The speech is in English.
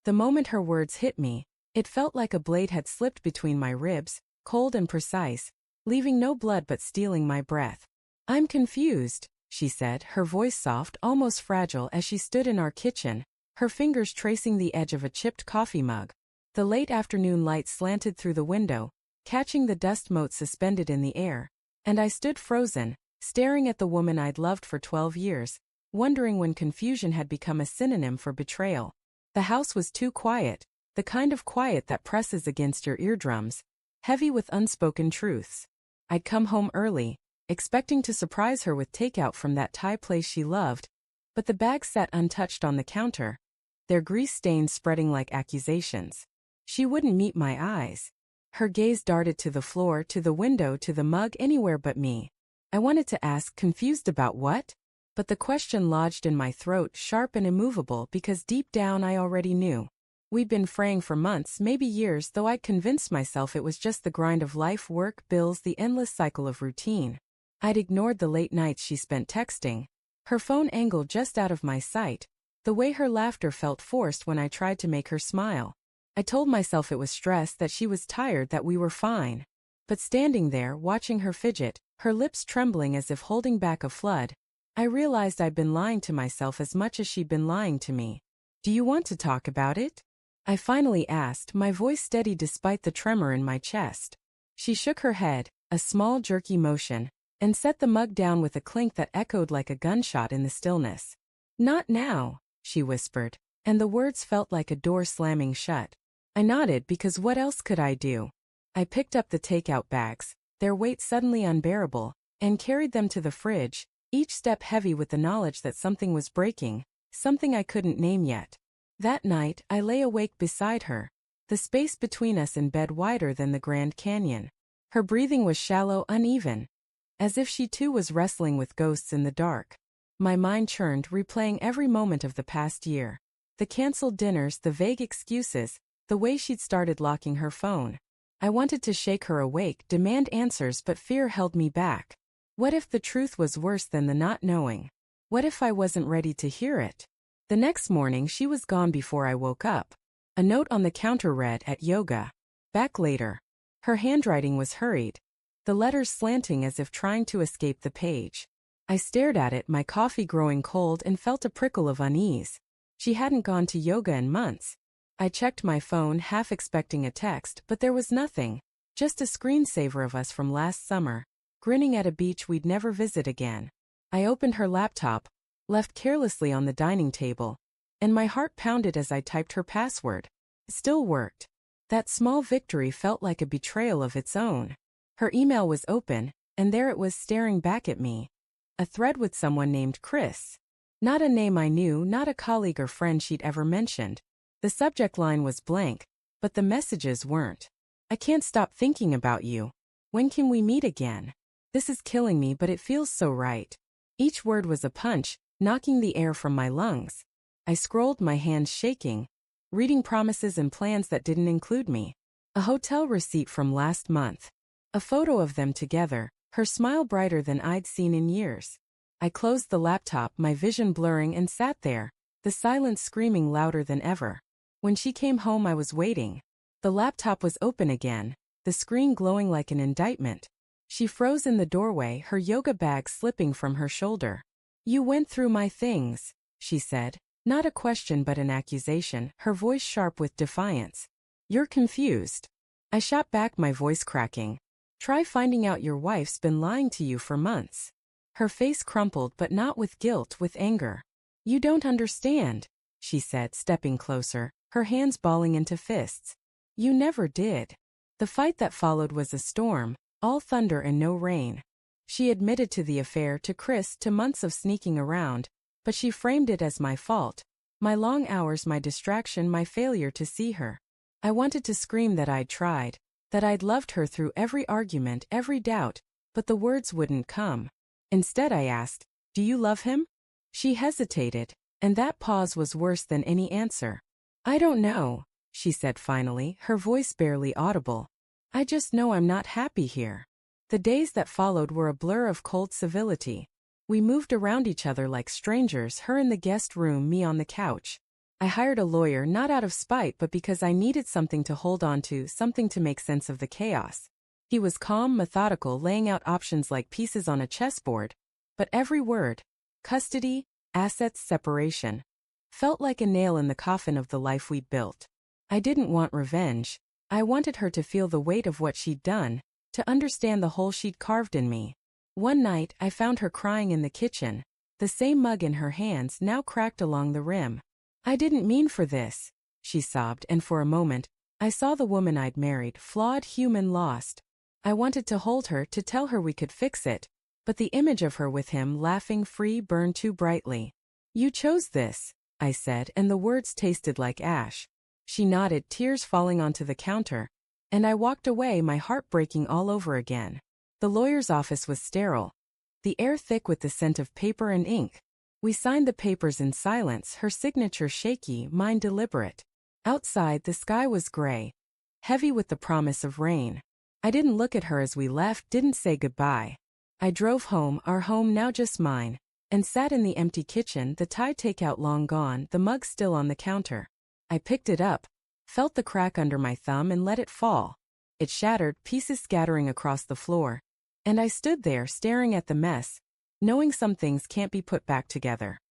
The moment her words hit me, it felt like a blade had slipped between my ribs, cold and precise, leaving no blood but stealing my breath. "I'm confused," she said, her voice soft, almost fragile as she stood in our kitchen, her fingers tracing the edge of a chipped coffee mug. The late afternoon light slanted through the window, catching the dust motes suspended in the air, and I stood frozen, staring at the woman I'd loved for 12 years, wondering when confusion had become a synonym for betrayal. The house was too quiet, the kind of quiet that presses against your eardrums, heavy with unspoken truths. I'd come home early, expecting to surprise her with takeout from that Thai place she loved, but the bags sat untouched on the counter, their grease stains spreading like accusations. She wouldn't meet my eyes. Her gaze darted to the floor, to the window, to the mug, anywhere but me. I wanted to ask, confused about what? But the question lodged in my throat, sharp and immovable, because deep down I already knew. We'd been fraying for months, maybe years, though I'd convinced myself it was just the grind of life, work, bills, the endless cycle of routine. I'd ignored the late nights she spent texting, her phone angle just out of my sight, the way her laughter felt forced when I tried to make her smile. I told myself it was stress, that she was tired, that we were fine. But standing there, watching her fidget, her lips trembling as if holding back a flood, I realized I'd been lying to myself as much as she'd been lying to me. "Do you want to talk about it?" I finally asked, my voice steady despite the tremor in my chest. She shook her head, a small jerky motion, and set the mug down with a clink that echoed like a gunshot in the stillness. "Not now," she whispered, and the words felt like a door slamming shut. I nodded, because what else could I do? I picked up the takeout bags, their weight suddenly unbearable, and carried them to the fridge, each step heavy with the knowledge that something was breaking, something I couldn't name yet. That night, I lay awake beside her, the space between us in bed wider than the Grand Canyon. Her breathing was shallow, uneven, as if she too was wrestling with ghosts in the dark. My mind churned, replaying every moment of the past year. The canceled dinners, the vague excuses, the way she'd started locking her phone. I wanted to shake her awake, demand answers, but fear held me back. What if the truth was worse than the not knowing? What if I wasn't ready to hear it? The next morning she was gone before I woke up. A note on the counter read, "At yoga. Back later." Her handwriting was hurried, the letters slanting as if trying to escape the page. I stared at it, my coffee growing cold, and felt a prickle of unease. She hadn't gone to yoga in months. I checked my phone, half expecting a text, but there was nothing. Just a screensaver of us from last summer, grinning at a beach we'd never visit again. I opened her laptop, left carelessly on the dining table, and my heart pounded as I typed her password. It still worked. That small victory felt like a betrayal of its own. Her email was open, and there it was staring back at me. A thread with someone named Chris. Not a name I knew, not a colleague or friend she'd ever mentioned. The subject line was blank, but the messages weren't. "I can't stop thinking about you. When can we meet again? This is killing me, but it feels so right." Each word was a punch, knocking the air from my lungs. I scrolled, my hands shaking, reading promises and plans that didn't include me. A hotel receipt from last month. A photo of them together, her smile brighter than I'd seen in years. I closed the laptop, my vision blurring, and sat there, the silence screaming louder than ever. When she came home, I was waiting. The laptop was open again, the screen glowing like an indictment. She froze in the doorway, her yoga bag slipping from her shoulder. "You went through my things," she said, not a question but an accusation, her voice sharp with defiance. "You're confused." I shot back, my voice cracking. "Try finding out. Your wife's been lying to you for months." Her face crumpled, but not with guilt, with anger. "You don't understand," she said, stepping closer, her hands balling into fists. "You never did." The fight that followed was a storm, all thunder and no rain. She admitted to the affair, to Chris, to months of sneaking around, but she framed it as my fault. My long hours, my distraction, my failure to see her. I wanted to scream that I'd tried, that I'd loved her through every argument, every doubt, but the words wouldn't come. Instead I asked, "Do you love him?" She hesitated, and that pause was worse than any answer. "I don't know," she said finally, her voice barely audible. "I just know I'm not happy here." The days that followed were a blur of cold civility. We moved around each other like strangers, her in the guest room, me on the couch. I hired a lawyer not out of spite but because I needed something to hold on to, something to make sense of the chaos. He was calm, methodical, laying out options like pieces on a chessboard, but every word, custody, assets, separation, felt like a nail in the coffin of the life we'd built. I didn't want revenge. I wanted her to feel the weight of what she'd done, to understand the hole she'd carved in me. One night, I found her crying in the kitchen, the same mug in her hands now cracked along the rim. "I didn't mean for this," she sobbed, and for a moment, I saw the woman I'd married, flawed, human, lost. I wanted to hold her, to tell her we could fix it, but the image of her with him, laughing free, burned too brightly. "You chose this," I said, and the words tasted like ash. She nodded, tears falling onto the counter, and I walked away, my heart breaking all over again. The lawyer's office was sterile, the air thick with the scent of paper and ink. We signed the papers in silence, her signature shaky, mine deliberate. Outside, the sky was gray, heavy with the promise of rain. I didn't look at her as we left, didn't say goodbye. I drove home, our home now just mine, and sat in the empty kitchen, the Thai takeout long gone, the mug still on the counter. I picked it up, felt the crack under my thumb and let it fall. It shattered, pieces scattering across the floor. And I stood there, staring at the mess, knowing some things can't be put back together.